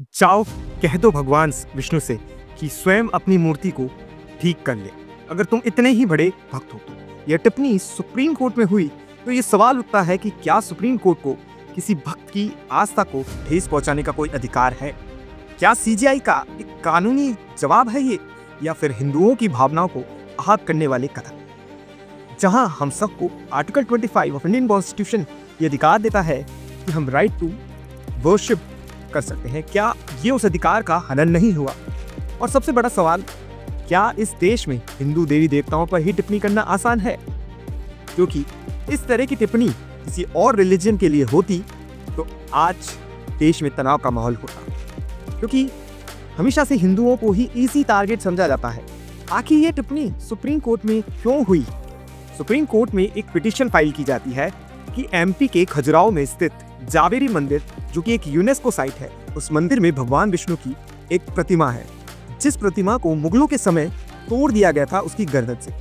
जाओ कह दो भगवान विष्णु से कि स्वयं अपनी मूर्ति को ठीक कर ले, अगर तुम इतने ही बड़े भक्त हो तो। यह टिप्पणी सुप्रीम कोर्ट में हुई तो ये सवाल उठता है कि क्या सुप्रीम कोर्ट को किसी भक्त की आस्था को ठेस पहुंचाने का कोई अधिकार है? क्या सीजीआई का एक कानूनी जवाब है ये, या फिर हिंदुओं की भावनाओं को आहत करने वाले कथन? जहां हम सबको आर्टिकल 25 ऑफ इंडियन कॉन्स्टिट्यूशन ये अधिकार देता है कि हम राइट टू वर्शिप कर सकते हैं, क्या ये उस अधिकार का हनन नहीं हुआ? और सबसे बड़ा सवाल, क्या इस देश में हिंदू देवी देवताओं पर ही टिप्पणी करना आसान है? क्योंकि इस तरह की टिप्पणी किसी और रिलीजन के लिए होती तो आज देश में तनाव का माहौल होता, क्योंकि हमेशा से हिंदुओं को ही इजी टारगेट समझा जाता है। आखिर ये टिप्पणी सुप्रीम कोर्ट में क्यों हुई? सुप्रीम कोर्ट में एक पिटीशन फाइल की जाती है कि एमपी के खजुराहो में स्थित जावेरी मंदिर, जो कि एक यूनेस्को साइट है, उस मंदिर में भगवान विष्णु की एक प्रतिमा है, जिस प्रतिमा को मुगलों के समय तोड़ दिया गया था उसकी गर्दन से।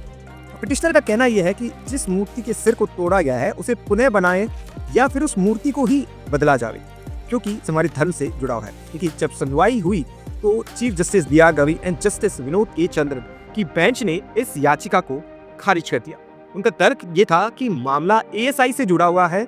पिटिशनर का कहना यह है कि जिस मूर्ति के सिर को तोड़ा गया है उसे पुनः बनाए या फिर उस मूर्ति को ही बदला जाए, क्योंकि हमारे धर्म से जुड़ा हुआ है। क्योंकि जब सुनवाई हुई तो चीफ जस्टिस दिया गवी एंड जस्टिस विनोद के चंद्रन की बेंच ने इस याचिका को खारिज कर दिया। उनका तर्क ये था कि मामला एएसआई से जुड़ा हुआ है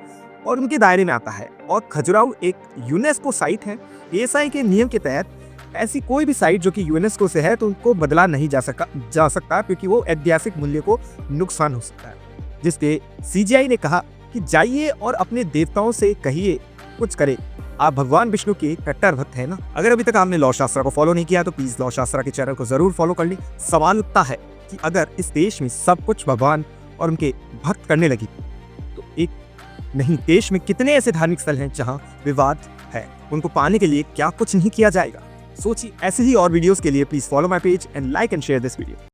और उनके दायरे में आता है, और खजुराहो एक यूनेस्को साइट है। एएसआई के नियम के तहत ऐसी कोई भी साइट जो कि यूनेस्को से है तो उनको बदला नहीं जा सकता, क्योंकि वो ऐतिहासिक मूल्य को नुकसान हो सकता है। जिसके सीजीआई ने कहा कि जाइए और अपने देवताओं से कहिए कुछ करे, आप भगवान विष्णु के कट्टर भक्त है ना। अगर अभी तक आपने लॉ शास्त्रा को फॉलो नहीं किया तो प्लीज लॉ शास्त्रा के चैनल को जरूर फॉलो कर ली। सवाल उठता है कि अगर इस देश में सब कुछ भगवान और उनके भक्त करने लगी तो एक नहीं, देश में कितने ऐसे धार्मिक स्थल हैं जहां विवाद है, उनको पाने के लिए क्या कुछ नहीं किया जाएगा? सोचिए। ऐसे ही और वीडियोस के लिए please follow my page and like and share this video.